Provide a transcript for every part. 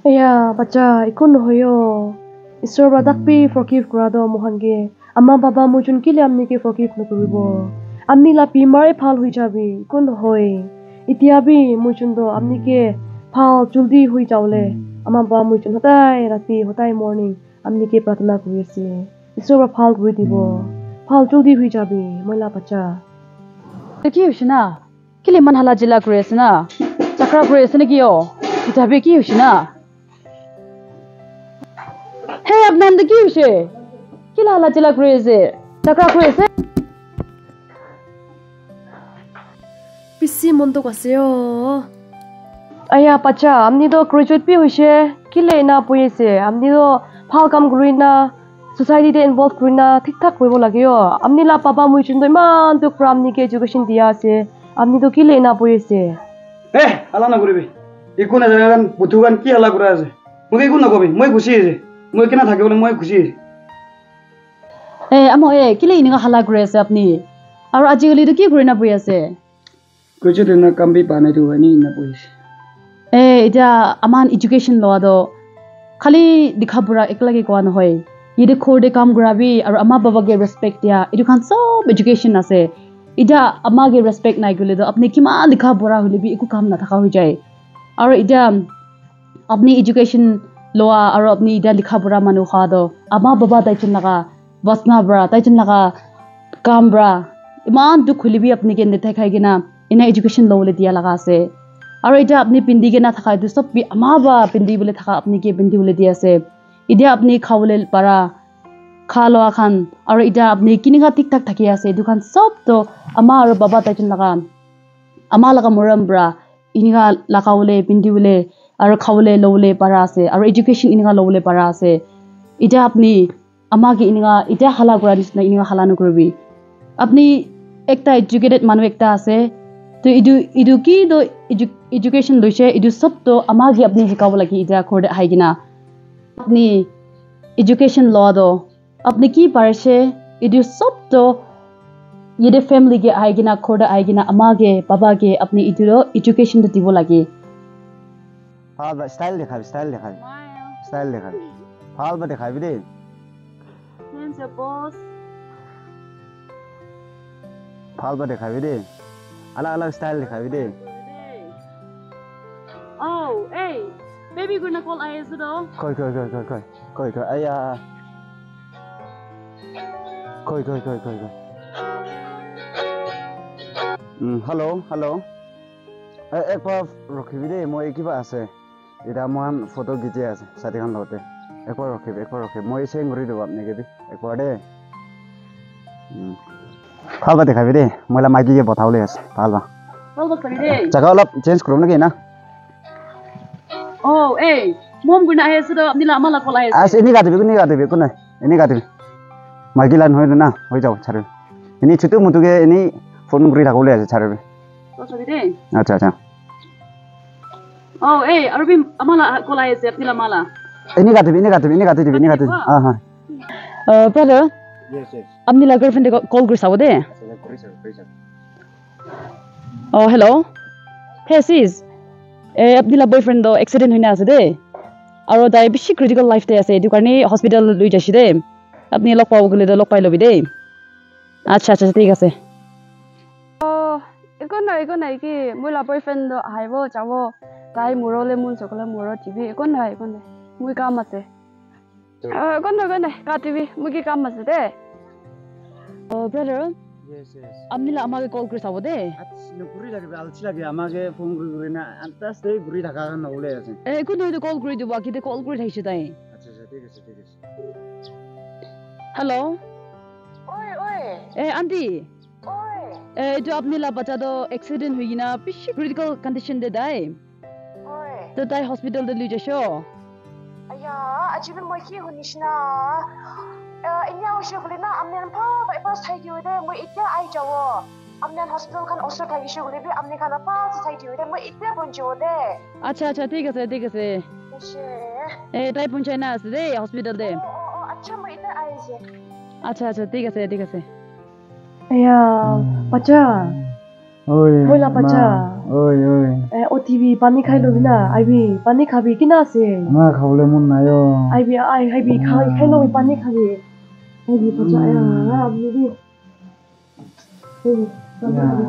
Ya, baca ikun hoyo. Isor badak pi forgive kurado mohange. Amma baba mujun kile amni ke forgive no kuribo. Amni la pi mare phal hui jabi. Ikun hoy. Itiabi mujun do amni ke phal juldi hui jawle. Amma baba mujun hotai rati hotai morning amni ke pratana kuri ase. Isor ba phal kuri dibo. Phal juldi hui jabi. Moila bacha. Ki ushina. Kile man hala jila kuri ase na. Chakra kuri ase na kiyo. Itabi ki ushina. Hey, abnan de ki ushe? Kila hala jila kuri ase. Chakra kuri ase. Pisi mondo kaseo. Aya bacha amni do graduate pi hoise. Kile na poyese. Amni do phal kam kuri na society de involve kuri na thik thak hoibo lagyo. Amni la papa mujun do iman to amni ke education dia ase. Amni do kile na poyese. Hala na koribi. Ikun na jagan butugan ki hala kura ase. Muke ikun na kobi. Moi khushi ase. Moi kena thake bole moi khushi ase. Amo kile ini ka hala kuri ase apni. Aro ajikali do ki kuri na poi ase. Graduate na kambi panai tu ani na poise. Ita aman education law do khali dikhabura eklagi ko an hoy. Yede khorde kam grabi aro ama baba ge respect ya. Itu kan sob education ase. Ida ama ge respect nai gule do apni kima dikhabura hule bi iku kam na thaka hoi jai. Aro ida apni education law aro apni ida likhabura manu kha do ama baba dai chun laga basna bra dai chun laga kam bra iman du khuli bi apni ge ne thai khai gina ina education law le dia laga ase. Aro ida apni pindi ge na thaka du sob bi ama ba pindi bole thaka apni ge pindi bole dia ase. Ida apni khawle para khalo khan aro ida apni kini ga tik tak thaki ase du khan sob to ama aro baba dai chun laga ama laga moram bra iniga lakaule pindi bole aro khawle lowle para ase aro education iniga lowle para ase. Ida apni ama ge iniga ida hala kura nisna iniga hala no kurbi. Apni ekta educated manu ekta ase. To idu ki do education loise idu sob to ama ge apni hikaw lagi ida khorde haigina. Apni education law do apni ki parise idu sob to yede family ge haigina khorde haigina ama ge baba ge apni idu do education to dibo lagi. Ba style dekha style dekha phal ba dekha bi de Hands up boss. phal ba dekha bi de alag style dekha bi de. Oh, hey, baby gonna call IS do. Koi aya koi hello ek pa rokhi bi de moi kiba ase ida mohan photo gije ase sati khan lote ek pa rokhi moi seng gori do apne ke bi ek pa de phal ba dekha bi de moila magi ge bothaule ase phal ba kari de. jaga olap change krom na ke na. Oh, hey, mom gonna IS do apni la mala call IS. As ini gati kunai ini gati magi lan hoi na hoi jaw chare ini chutu mutu ge ini phone guri thakole ase chare. Kari de. Acha Oh, hey, arbi amala call IS apni la mala. ini gati aha Brother, yes apni la girlfriend ko call guri sawo de. Oh, hello. Hey sis. Apni la boyfriend do accident hoina ase de. Aro dai bishi critical life de ase edu karni hospital lui jaisi de. Apni lok pawo gule do lok pai lobi de. Acha thik ase. Ikon nai ki moi la boyfriend do haibo jawo tai muro le mun chokla muro tv ikon nai moi kam ase. Ikon nai ka tv moi ki kam ase de. Brother, yes apni la ama call guri sawo de. no guri alchi lagi amage phone guri na antas de guri thaka kan hole ase Ikon do call guri do baki de call guri thaisi dai. acha thik ase Hello. Oi. Auntie. Oi. Do apni la bacha do accident hoina bishi critical condition de dai. Oi. To dai hospital de lui jaisho. Aya, ajibin moi ki hunishna. Inya ushe kulina amnen pa ba sai ki ude moi itya ai jawo. Amnen hospital kan osor thagi she gule bi amne kana pa sai ki ude moi itya bonjo de. Acha thik ase. She. Dai punchai na ase de hospital de. Acha moi itya ai je. Acha thik ase. Aya, Bacha. oi Moi la bacha. oi OT TV পানী খাই লবি না IB পানী খাবি কিনা আছে মা খাবলে মন নাই ও আইবি আইবি খাই লবি পানী খাবি আইবি বাচ্চা আপনি দি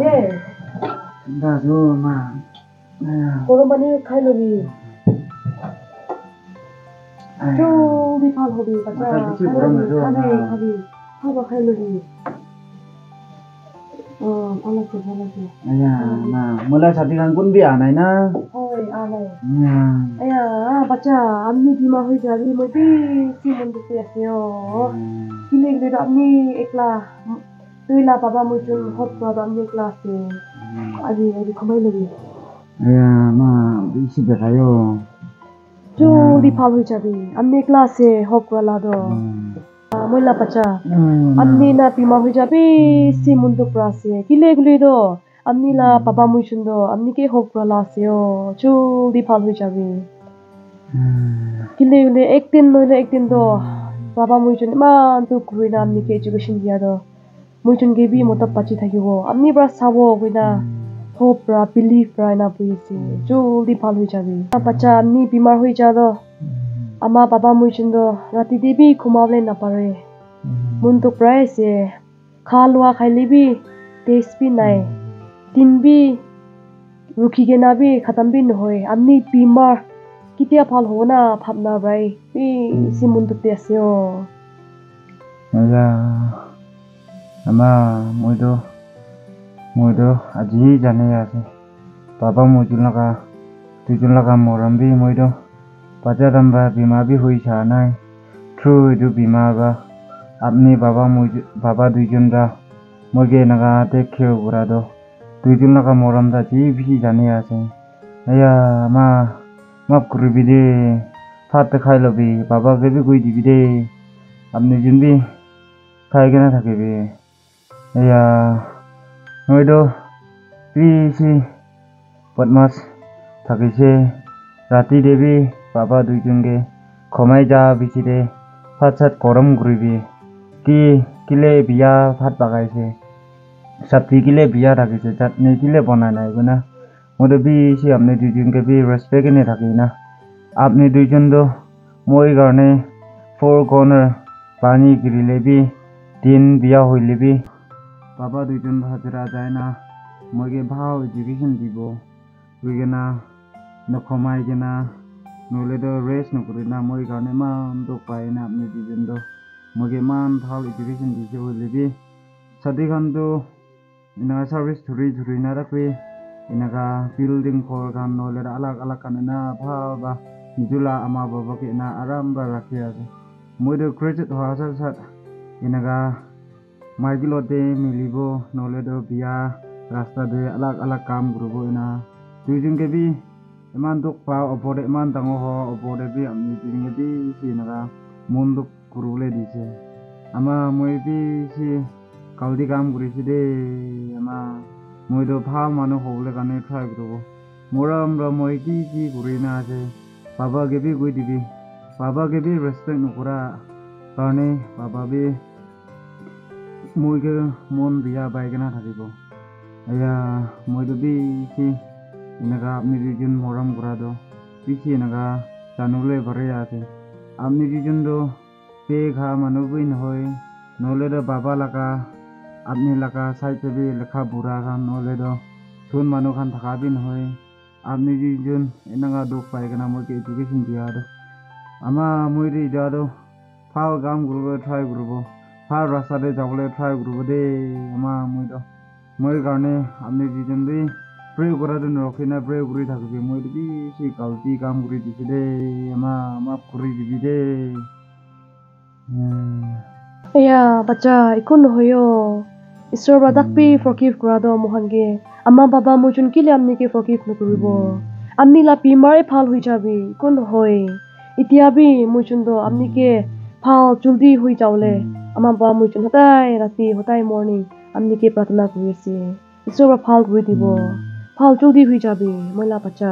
দে দাদু মা গরম পানি খাই লবি জলদি ভাল হবি বাচ্চা খাবি খাই লবি ভালো আছে আয়া না মোলা সাথী খান কোন বিয়া নাই না হয় আলাই আয়া বাচ্চা আপনি বিমা হয়ে যাবি মই বেশি মন দুঃখে আছে কিলে গেলে আপনি একলা তুইলা বাবা মুজন হট বাবা আপনি একলা আছে আইবি কমাই লবি আয়া মা বেশি দেখায়ো জলদি ভাল হয়ে যাবি আপনি একলা আছে হক ওয়ালা দো মইলা বাচ্চা আপনি না বিমা হয়ে যাবে সে মন্দ আছে কিলে গুলি দো আপনি লা বাবা মুজন দো আপনি কে হক ওয়ালা আছে জলদি ভাল হয়ে যাবে কিলে গুলি একদিন নইলে একদিন দো বাবা মুজন ইমান তো ঘুরি না আপনি কে এডুকেশন দিয়া দো মুজন কে বি মত পাচি থাকিব আপনি ব্রা সাবো কইনা hope ra believe ra na buise joldi ভাল হয়ে যাবে বাচ্চা আপনি বিমার হয়ে যা দো আমা বাবা মুজন দো রাতি দেবি ঘুমাবলে না পারে মন তো প্রায় সে খালুয়া খাইলিবি টেস্ট বি নাই দিন বি রুখি গে না বি খতম বি নহয় আপনি বিমার কিতিয়া ভাল হবো না ভাবনা ভাই সে মন তো আছে আয়া আমা মইতো আজি জানে আছে বাবা মুজন লাগা মরম বি মইতো বাচ্চা দাম্বা বিমা বি হই ছা নাই থ্রু এটু বিমা বা আপনি বাবা দুইজন রা মগে নাগা টেক কেয়ার করা দো দুইজন লাগা মরম দা জি বেশি জানে আছে আয়া মাফ করবি দে ভাত খাই লবি বাবা কে বি কই দিবি দে আপনি জুনবি খাই কেনা থাকিবি আয়া মইতো বেশি বদমাস থাকিছে রাতি দেবি বাবা দুইজনকে খমাই যা বিচিরে ভাত সাত গরম করিবি কিলে বিয়া ভাত বাগাইছে সাথী কিলে বিয়া থাকিছে চাটনি কিলে বনাই নাই না মইতো বেশি আপনি দুইজনকে বি রেসপেক্ট এনে থাকি না আপনি দুইজন তো মই কারণে ফোর কর্নার পানি গিরিলে বি দিন বিয়া হইলে বি বাবা দুইজন হাজিরা যায় না মইকে ভাও এডুকেশন দিব কইগেনা নখমাই গেনা নলে তো রেস্ট নকরি না মই কারণে মান তো পাই না আপনি দুইজন তো মইকে মান ভাও এডুকেশন দিছে হইলে বি সাথী খান তো ইনাকা সার্ভিস ধুরি না রাখবে ইনাকা বিল্ডিং ঘর খান নলে আলাগ কানে না ভাও বা নিজুলা আমা বাবা কে না আরাম বা রাখি আছে মই তো গ্রাজুয়েট হওয়া সাথ ইনাকা মাইগিলতে মিলিব নলে তো বিয়া রাস্তা দে আলাগ কাম করব না দুইজনকে বি ইমান দুখ পাও অপরে ইমান ডাঙৰ অপৰে বি আমি দুইজনকে বি সিনাকা মন দুখ কৰবলে দিছে মই বি সি কাউদি কাম কৰিছে দে মই তো ভাল মানুহ হবলে কাৰণে ট্রাই করব মরম মই কি করি না আছে বাবা কে বি কই দিবি বাবা কে বি রেসপেক্ট নকরা কারণে বাবা বি মইকে মন বিয়া বাইকেনা থাকিব আয়া মইতো বেশি এনেকা আপনি দুইজন মরম করা দো বেশি এনেকা জানুলে ভরে আছে আপনি দুইজন তো পে খা মানুষ বই নহয় নহলে তো বাবা লাগা আপনি লাগা সাইতে বি লেখা বুড়া খান নহলে তো ধুন মানুষ খান থাকা বি নহয় আপনি দুইজন এনেকা দুখ পাই কেনা মইকে এডুকেশন দিয়া দো মই ইটা তো ভাল কাম করব ট্রাই করব ভাল রাস্তাতে যাবলে ট্রাই করব দে মই কারণে আপনি দুইজন বি প্রে করাতে নরখি না প্রে করে থাকবি মই বেশি গালতি কাম করে দিছে দে মাফ করে দিবি দে আয়া বাচ্চা একো নহয়ো ঈশ্বর বাদাকবি ফরগিভ করা দো মোহানকে আমা বাবা মুজন কিলে আপনি কে ফরগিভ নকরিব আপনি লা বিমারে ভাল হয়ে যাবে একো নহয় এতিয়া বি মুজন দো আপনি কে ভাল জলদি হয়ে যাওলে আমা বাবা মুজন হতাই রাতি হতাই মর্নিং আপনি কে প্রার্থনা করেছে ঈশ্বর ভাল করে দিব ভাল জলদি হয়ে যাবে ময়লা বাচ্চা